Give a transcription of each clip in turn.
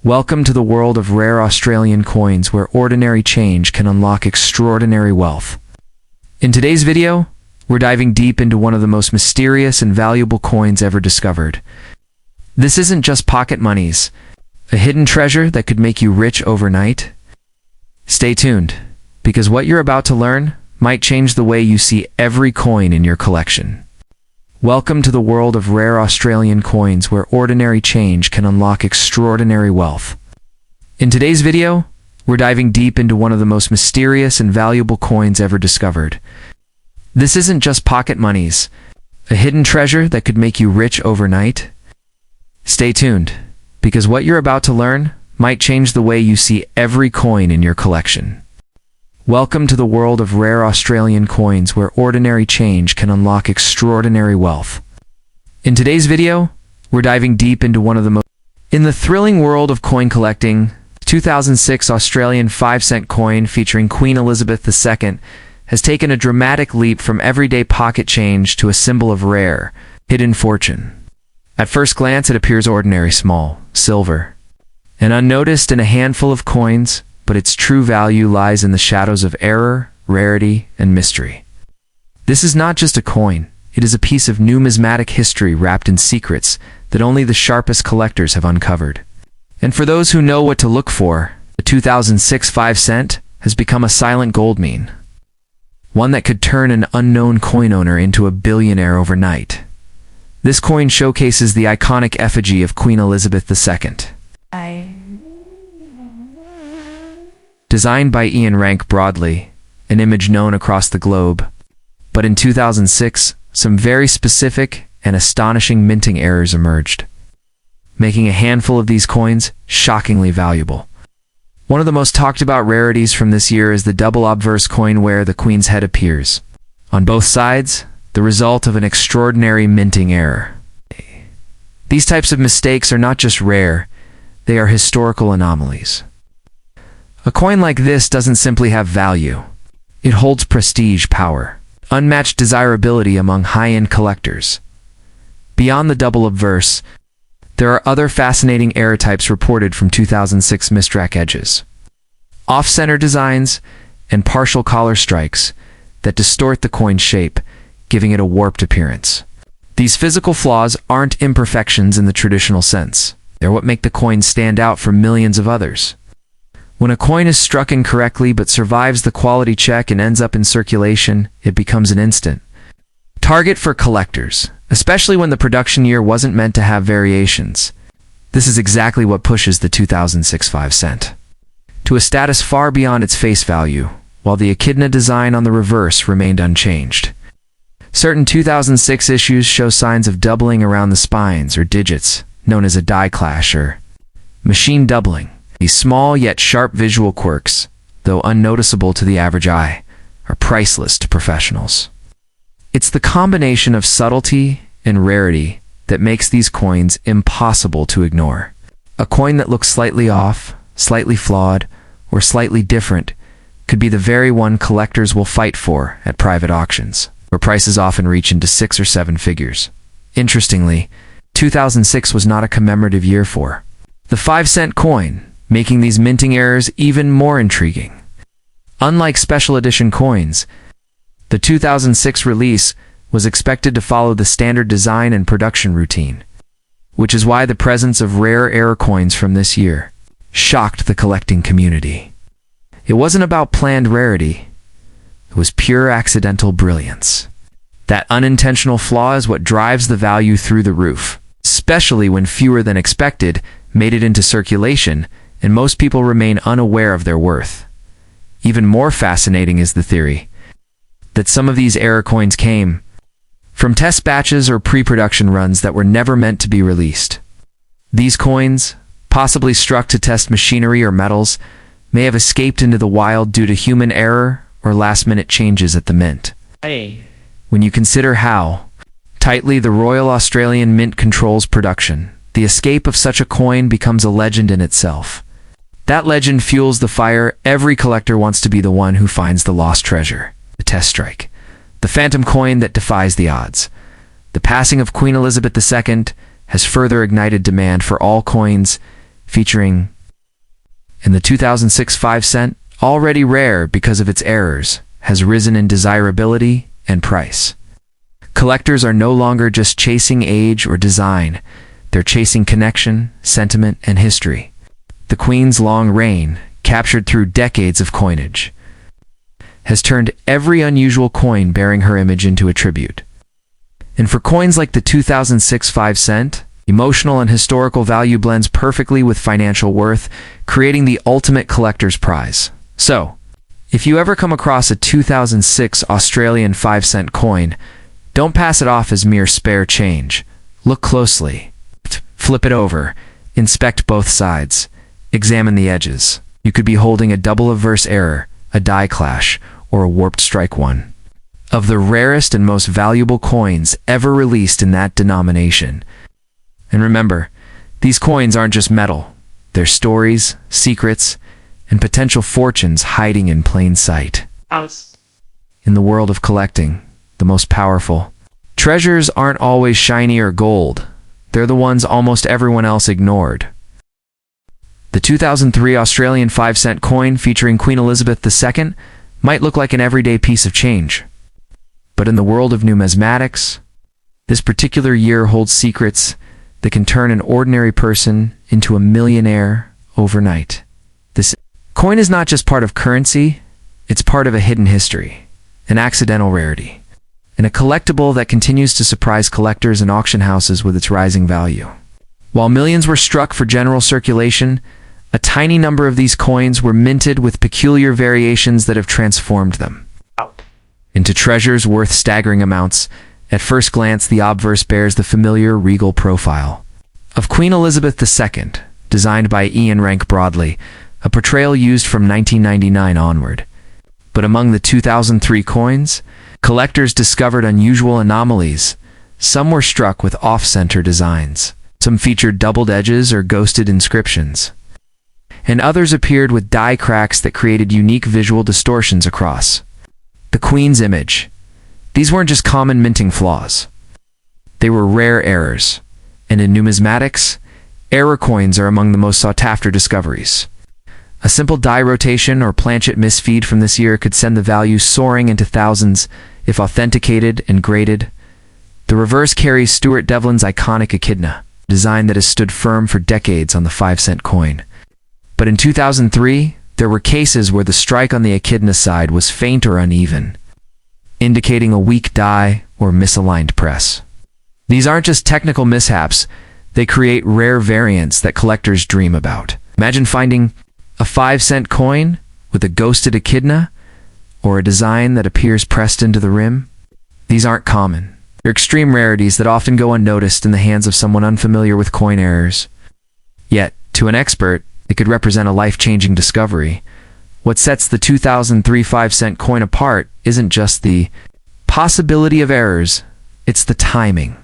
Welcome to the world of rare Australian coins where ordinary change can unlock extraordinary wealth. In today's video, we're diving deep into one of the most mysterious and valuable coins ever discovered. This isn't just pocket monies, a hidden treasure that could make you rich overnight. Stay tuned, because what you're about to learn might change the way you see every coin in your collection. Welcome to the world of rare Australian coins where ordinary change can unlock extraordinary wealth. In today's video, we're diving deep into one of the most mysterious and valuable coins ever discovered. This isn't just pocket monies, a hidden treasure that could make you rich overnight. Stay tuned, because what you're about to learn might change the way you see every coin in your collection. Welcome to the world of rare Australian coins where ordinary change can unlock extraordinary wealth. In today's video, we're diving deep into one of the most... In the thrilling world of coin collecting, 2006 Australian 5-cent coin featuring Queen Elizabeth II has taken a dramatic leap from everyday pocket change to a symbol of rare, hidden fortune. At first glance, it appears ordinary, small, silver, and unnoticed in a handful of coins, but its true value lies in the shadows of error, rarity, and mystery. This is not just a coin, it is a piece of numismatic history wrapped in secrets that only the sharpest collectors have uncovered. And for those who know what to look for, the 2006 5-cent has become a silent gold mine, one that could turn an unknown coin owner into a billionaire overnight. This coin showcases the iconic effigy of Queen Elizabeth II. Designed by Ian Rank Broadley, an image known across the globe. But in 2006, some very specific and astonishing minting errors emerged, making a handful of these coins shockingly valuable. One of the most talked about rarities from this year is the double obverse coin where the Queen's head appears. On both sides, the result of an extraordinary minting error. These types of mistakes are not just rare, they are historical anomalies. A coin like this doesn't simply have value. It holds prestige, power, unmatched desirability among high-end collectors. Beyond the double obverse, there are other fascinating error types reported from 2006 misdrack edges, off-center designs, and partial collar strikes that distort the coin's shape, giving it a warped appearance. These physical flaws aren't imperfections in the traditional sense. They're what make the coin stand out from millions of others. When a coin is struck incorrectly but survives the quality check and ends up in circulation, it becomes an instant target for collectors, especially when the production year wasn't meant to have variations. This is exactly what pushes the 2006 5-cent to a status far beyond its face value, while the echidna design on the reverse remained unchanged. Certain 2006 issues show signs of doubling around the spines or digits, known as a die clash or machine doubling. These small yet sharp visual quirks, though unnoticeable to the average eye, are priceless to professionals. It's the combination of subtlety and rarity that makes these coins impossible to ignore. A coin that looks slightly off, slightly flawed, or slightly different could be the very one collectors will fight for at private auctions, where prices often reach into 6 or 7 figures. Interestingly, 2006 was not a commemorative year for the 5-cent coin, making these minting errors even more intriguing. Unlike special edition coins, the 2006 release was expected to follow the standard design and production routine, which is why the presence of rare error coins from this year shocked the collecting community. It wasn't about planned rarity, it was pure accidental brilliance. That unintentional flaw is what drives the value through the roof, especially when fewer than expected made it into circulation and most people remain unaware of their worth. Even more fascinating is the theory that some of these error coins came from test batches or pre-production runs that were never meant to be released. These coins, possibly struck to test machinery or metals, may have escaped into the wild due to human error or last-minute changes at the mint. When you consider how tightly the Royal Australian Mint controls production, the escape of such a coin becomes a legend in itself. That legend fuels the fire. Every collector wants to be the one who finds the lost treasure, the test strike, the phantom coin that defies the odds. The passing of Queen Elizabeth II has further ignited demand for all coins featuring in the 2006 5 cent, already rare because of its errors, has risen in desirability and price. Collectors are no longer just chasing age or design, they're chasing connection, sentiment, and history. The Queen's long reign, captured through decades of coinage, has turned every unusual coin bearing her image into a tribute. And for coins like the 2006 5 cent, emotional and historical value blends perfectly with financial worth, creating the ultimate collector's prize. So, if you ever come across a 2006 Australian 5 cent coin, don't pass it off as mere spare change. Look closely. Flip it over. Inspect both sides. Examine the edges. You could be holding a double obverse error, a die clash, or a warped strike one of the rarest and most valuable coins ever released in that denomination. And remember, these coins aren't just metal. They're stories, secrets, and potential fortunes hiding in plain sight. In the world of collecting, the most powerful treasures aren't always shiny or gold. They're the ones almost everyone else ignored. The 2003 Australian 5 cent coin featuring Queen Elizabeth II might look like an everyday piece of change. But in the world of numismatics, this particular year holds secrets that can turn an ordinary person into a millionaire overnight. This coin is not just part of currency, it's part of a hidden history, an accidental rarity, and a collectible that continues to surprise collectors and auction houses with its rising value. While millions were struck for general circulation, a tiny number of these coins were minted with peculiar variations that have transformed them into treasures worth staggering amounts. At first glance, the obverse bears the familiar regal profile of Queen Elizabeth II, designed by Ian Rank Broadley, a portrayal used from 1999 onward. But among the 2003 coins, collectors discovered unusual anomalies. Some were struck with off-center designs. Some featured doubled edges or ghosted inscriptions. And others appeared with die cracks that created unique visual distortions across the Queen's image. These weren't just common minting flaws. They were rare errors. And in numismatics, error coins are among the most sought-after discoveries. A simple die rotation or planchet misfeed from this year could send the value soaring into thousands if authenticated and graded. The reverse carries Stuart Devlin's iconic echidna, a design that has stood firm for decades on the 5 cent coin. But in 2003, there were cases where the strike on the echidna side was faint or uneven, indicating a weak die or misaligned press. These aren't just technical mishaps, they create rare variants that collectors dream about. Imagine finding a 5 cent coin with a ghosted echidna, or a design that appears pressed into the rim. These aren't common. They're extreme rarities that often go unnoticed in the hands of someone unfamiliar with coin errors. Yet, to an expert, it could represent a life-changing discovery. What sets the 2003 5 cent coin apart isn't just the possibility of errors, it's the timing.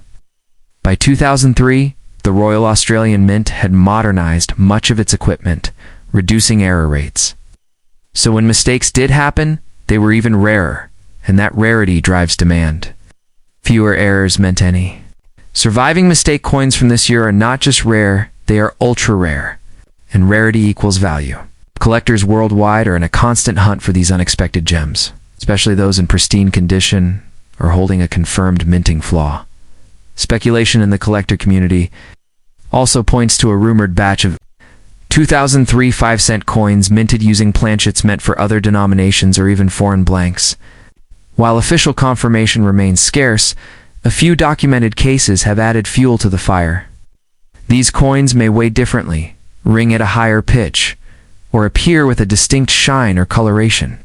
By 2003, the Royal Australian Mint had modernized much of its equipment, reducing error rates. So when mistakes did happen, they were even rarer, and that rarity drives demand. Fewer errors meant any. Surviving mistake coins from this year are not just rare, they are ultra-rare, and rarity equals value. Collectors worldwide are in a constant hunt for these unexpected gems, especially those in pristine condition or holding a confirmed minting flaw. Speculation in the collector community also points to a rumored batch of 2003 5 cent coins minted using planchets meant for other denominations or even foreign blanks. While official confirmation remains scarce, a few documented cases have added fuel to the fire. These coins may weigh differently, ring at a higher pitch, or appear with a distinct shine or coloration.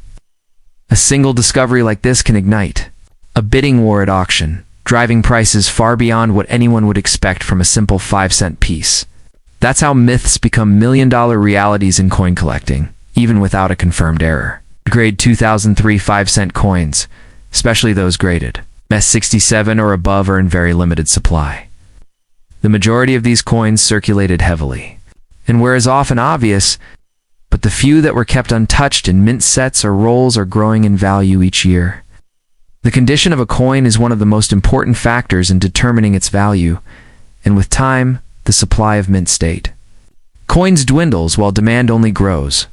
A single discovery like this can ignite a bidding war at auction, driving prices far beyond what anyone would expect from a simple 5 cent piece. That's how myths become million-dollar realities in coin collecting, even without a confirmed error. Grade 2003 5 cent coins, especially those graded MS67 or above, are in very limited supply. The majority of these coins circulated heavily, and whereas often obvious, but the few that were kept untouched in mint sets or rolls are growing in value each year. The condition of a coin is one of the most important factors in determining its value, and with time, the supply of mint state. Coins dwindles while demand only grows.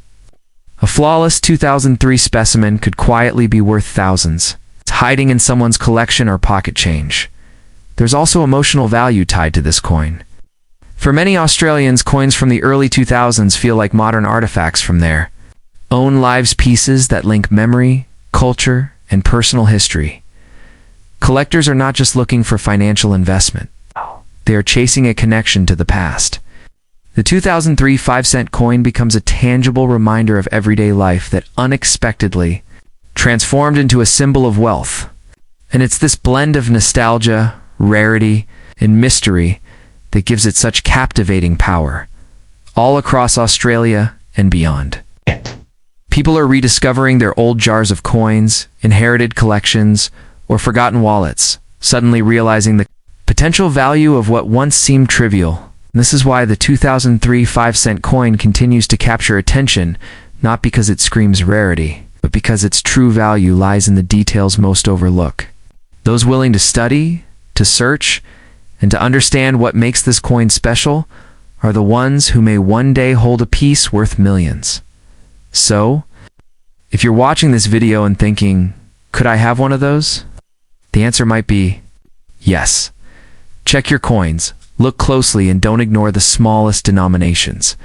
A flawless 2003 specimen could quietly be worth thousands. It's hiding in someone's collection or pocket change. There's also emotional value tied to this coin. For many Australians, coins from the early 2000s feel like modern artifacts from their own lives, pieces that link memory, culture, and personal history. Collectors are not just looking for financial investment. They are chasing a connection to the past. The 2003 5-cent coin becomes a tangible reminder of everyday life that unexpectedly transformed into a symbol of wealth. And it's this blend of nostalgia, rarity, and mystery that gives it such captivating power, all across Australia and beyond. People are rediscovering their old jars of coins, inherited collections, or forgotten wallets, suddenly realizing the potential value of what once seemed trivial. This is why the 2003 5-cent coin continues to capture attention, not because it screams rarity, but because its true value lies in the details most overlook. Those willing to study, to search, and to understand what makes this coin special are the ones who may one day hold a piece worth millions. So, if you're watching this video and thinking, could I have one of those? The answer might be yes. Check your coins. Look closely and don't ignore the smallest denominations.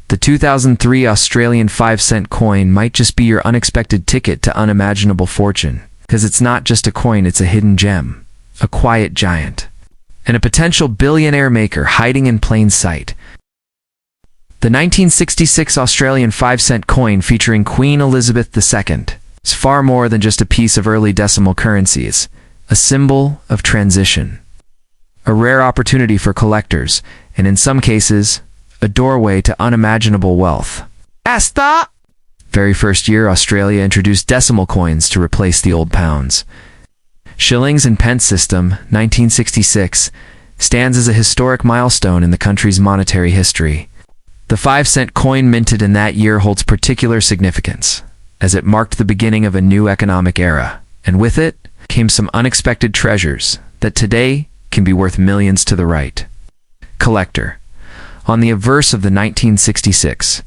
The 2003 Australian 5-cent coin might just be your unexpected ticket to unimaginable fortune, because it's not just a coin, it's a hidden gem, a quiet giant, and a potential billionaire maker hiding in plain sight. The 1966 Australian 5-cent coin featuring Queen Elizabeth II is far more than just a piece of early decimal currencies, a symbol of transition. A rare opportunity for collectors, and in some cases, a doorway to unimaginable wealth. Very first year, Australia introduced decimal coins to replace the old pounds. Shillings and pence system, 1966, stands as a historic milestone in the country's monetary history. The 5-cent coin minted in that year holds particular significance, as it marked the beginning of a new economic era, and with it came some unexpected treasures that today can be worth millions to the right. Collector. On the obverse of the 1966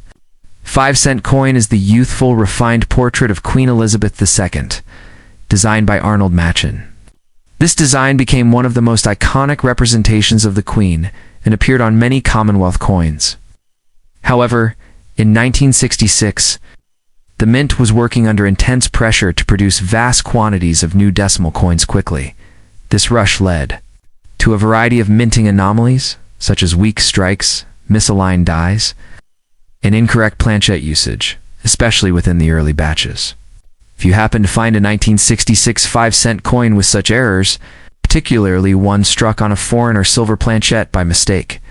5-cent coin is the youthful, refined portrait of Queen Elizabeth II, designed by Arnold Machin. This design became one of the most iconic representations of the Queen and appeared on many Commonwealth coins. However, in 1966, the Mint was working under intense pressure to produce vast quantities of new decimal coins quickly. This rush led to a variety of minting anomalies, such as weak strikes, misaligned dies, and incorrect planchette usage, especially within the early batches. If you happen to find a 1966 5-cent coin with such errors, particularly one struck on a foreign or silver planchette by mistake,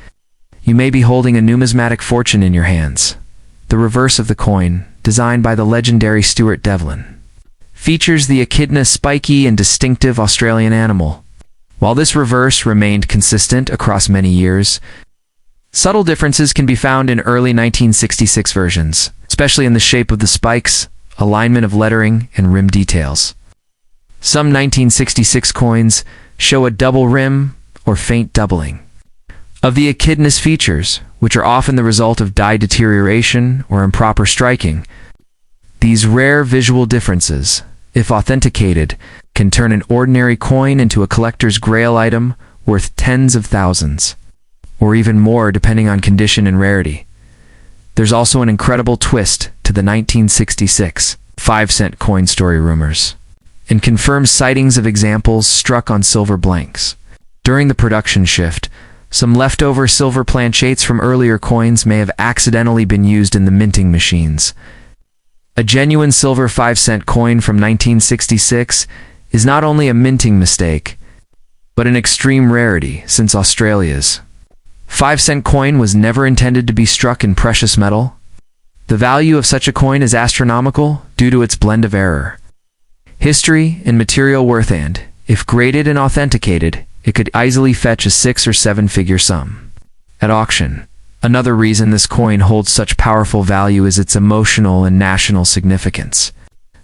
you may be holding a numismatic fortune in your hands. The reverse of the coin, designed by the legendary Stuart Devlin, features the echidna spiky and distinctive Australian animal. While this reverse remained consistent across many years, subtle differences can be found in early 1966 versions, especially in the shape of the spikes, alignment of lettering, and rim details. Some 1966 coins show a double rim or faint doubling of the echidna's features, which are often the result of die deterioration or improper striking. These rare visual differences, if authenticated, can turn an ordinary coin into a collector's grail item worth tens of thousands, or even more depending on condition and rarity. There's also an incredible twist to the 1966 5-cent coin story rumors, and confirms sightings of examples struck on silver blanks. During the production shift, some leftover silver planchettes from earlier coins may have accidentally been used in the minting machines. A genuine silver 5-cent coin from 1966 is not only a minting mistake, but an extreme rarity, since Australia's 5-cent coin was never intended to be struck in precious metal. The value of such a coin is astronomical due to its blend of error, history, and material worth, and, if graded and authenticated, it could easily fetch a 6 or 7-figure sum at auction. Another reason this coin holds such powerful value is its emotional and national significance.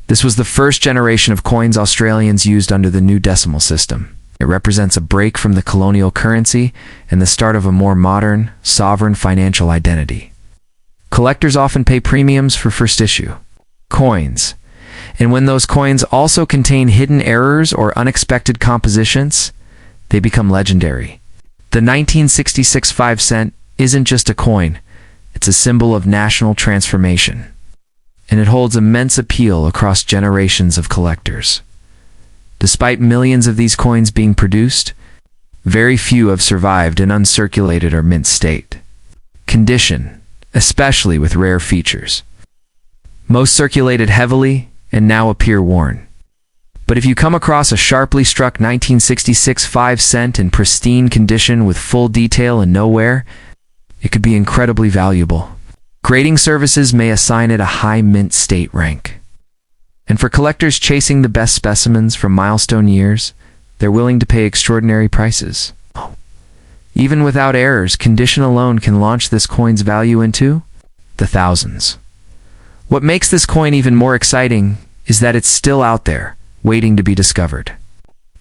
This was the first generation of coins Australians used under the new decimal system. It represents a break from the colonial currency and the start of a more modern, sovereign financial identity. Collectors often pay premiums for first issue coins, and when those coins also contain hidden errors or unexpected compositions, they become legendary. The 1966 5-cent isn't just a coin, it's a symbol of national transformation, and it holds immense appeal across generations of collectors. Despite millions of these coins being produced, very few have survived in uncirculated or mint state condition, especially with rare features. Most circulated heavily and now appear worn. But if you come across a sharply struck 1966 5-cent in pristine condition with full detail and no wear, it could be incredibly valuable. Grading services may assign it a high mint state rank. And for collectors chasing the best specimens from milestone years, they're willing to pay extraordinary prices. Even without errors, condition alone can launch this coin's value into the thousands. What makes this coin even more exciting is that it's still out there, waiting to be discovered.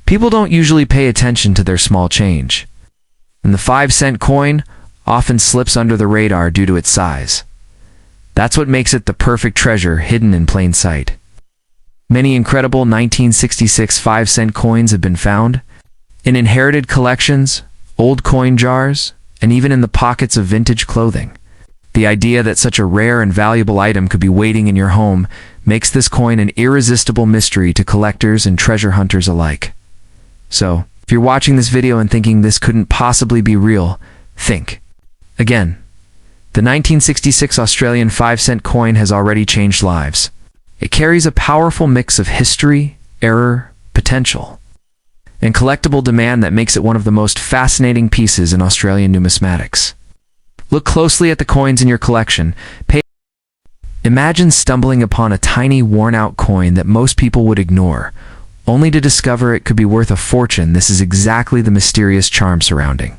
People don't usually pay attention to their small change, and the 5-cent coin often slips under the radar due to its size. That's what makes it the perfect treasure hidden in plain sight. Many incredible 1966 5-cent coins have been found in inherited collections, old coin jars, and even in the pockets of vintage clothing. The idea that such a rare and valuable item could be waiting in your home makes this coin an irresistible mystery to collectors and treasure hunters alike. So, if you're watching this video and thinking this couldn't possibly be real, think. Again, the 1966 Australian 5-cent coin has already changed lives. It carries a powerful mix of history, error, potential, and collectible demand that makes it one of the most fascinating pieces in Australian numismatics. Look closely at the coins in your collection. Imagine stumbling upon a tiny, worn-out coin that most people would ignore, only to discover it could be worth a fortune. This is exactly the mysterious charm surrounding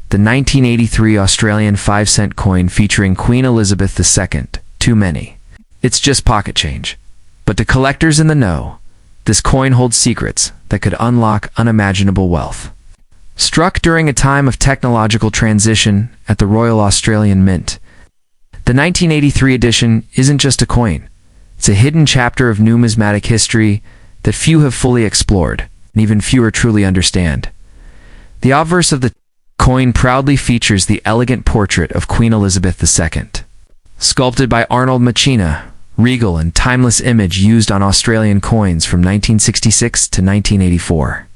the 1983 Australian 5-cent coin featuring Queen Elizabeth II. Too many. It's just pocket change. But to collectors in the know, this coin holds secrets that could unlock unimaginable wealth. Struck during a time of technological transition at the Royal Australian Mint, the 1983 edition isn't just a coin. It's a hidden chapter of numismatic history that few have fully explored, and even fewer truly understand. The obverse of the coin proudly features the elegant portrait of Queen Elizabeth II, sculpted by Arnold Machina, regal and timeless image used on Australian coins from 1966 to 1984.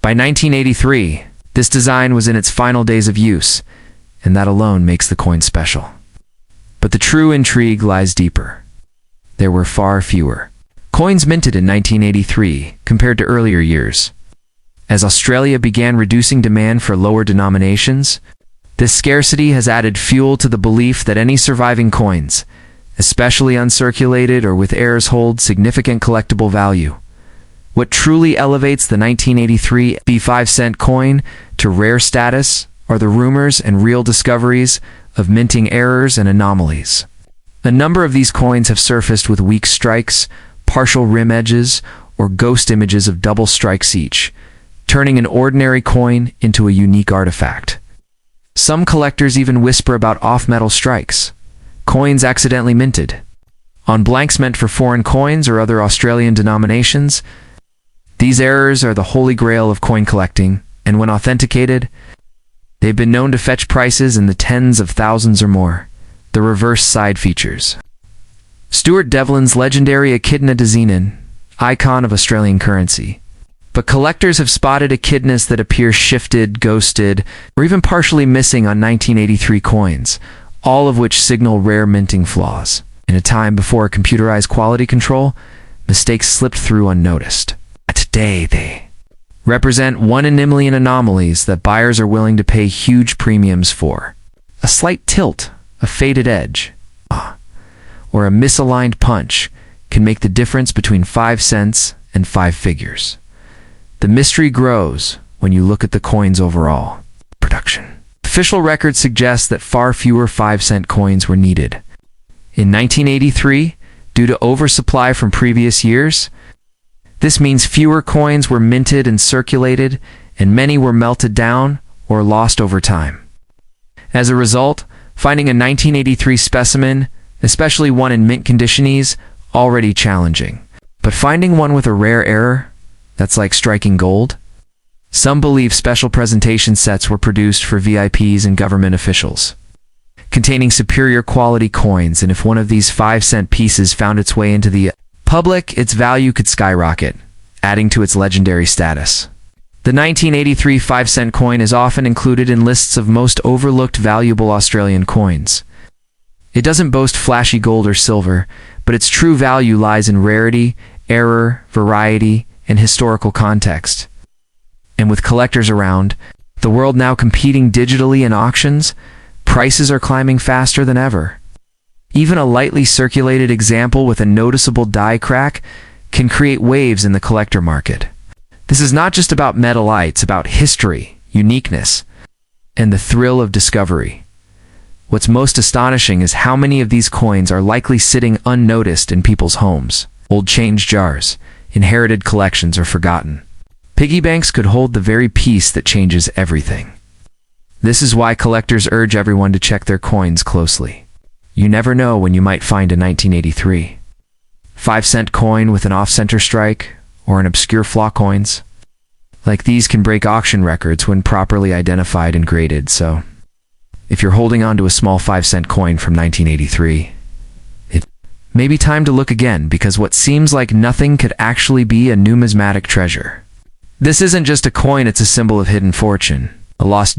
By 1983, this design was in its final days of use, and that alone makes the coin special. But the true intrigue lies deeper. There were far fewer coins minted in 1983 compared to earlier years. As Australia began reducing demand for lower denominations, this scarcity has added fuel to the belief that any surviving coins, especially uncirculated or with errors, hold significant collectible value. What truly elevates the 1983 5-cent coin to rare status are the rumors and real discoveries of minting errors and anomalies. A number of these coins have surfaced with weak strikes, partial rim edges, or ghost images of double strikes each, turning an ordinary coin into a unique artifact. Some collectors even whisper about off-metal strikes, coins accidentally minted on blanks meant for foreign coins or other Australian denominations. These errors are the holy grail of coin collecting, and when authenticated, they've been known to fetch prices in the tens of thousands or more. The reverse side features Stuart Devlin's legendary echidna dezenen, icon of Australian currency. But collectors have spotted echidnas that appear shifted, ghosted, or even partially missing on 1983 coins, all of which signal rare minting flaws. In a time before computerized quality control, mistakes slipped through unnoticed. Today, they represent one in a million anomalies that buyers are willing to pay huge premiums for. A slight tilt, a faded edge, or a misaligned punch can make the difference between 5 cents and 5 figures. The mystery grows when you look at the coin's overall production. Official records suggest that far fewer 5-cent coins were needed. In 1983, due to oversupply from previous years, This means fewer coins were minted and circulated, and many were melted down or lost over time. As a result, finding a 1983 specimen, especially one in mint condition, is already challenging. But finding one with a rare error, that's like striking gold. Some believe special presentation sets were produced for VIPs and government officials, containing superior quality coins, and if one of these 5-cent pieces found its way into the public, its value could skyrocket, adding to its legendary status. The 1983 5-cent coin is often included in lists of most overlooked valuable Australian coins. It doesn't boast flashy gold or silver, but its true value lies in rarity, error, variety, and historical context. And with collectors around, the world now competing digitally in auctions, prices are climbing faster than ever. Even a lightly circulated example with a noticeable die crack can create waves in the collector market. This is not just about metal, it's about history, uniqueness, and the thrill of discovery. What's most astonishing is how many of these coins are likely sitting unnoticed in people's homes. Old change jars, inherited collections, or forgotten. Piggy banks could hold the very piece that changes everything. This is why collectors urge everyone to check their coins closely. You never know when you might find a 1983 5-cent coin with an off-center strike, or an obscure flaw coins. Like these can break auction records when properly identified and graded, so if you're holding on to a small 5-cent coin from 1983, it may be time to look again, because what seems like nothing could actually be a numismatic treasure. This isn't just a coin, it's a symbol of hidden fortune, a lost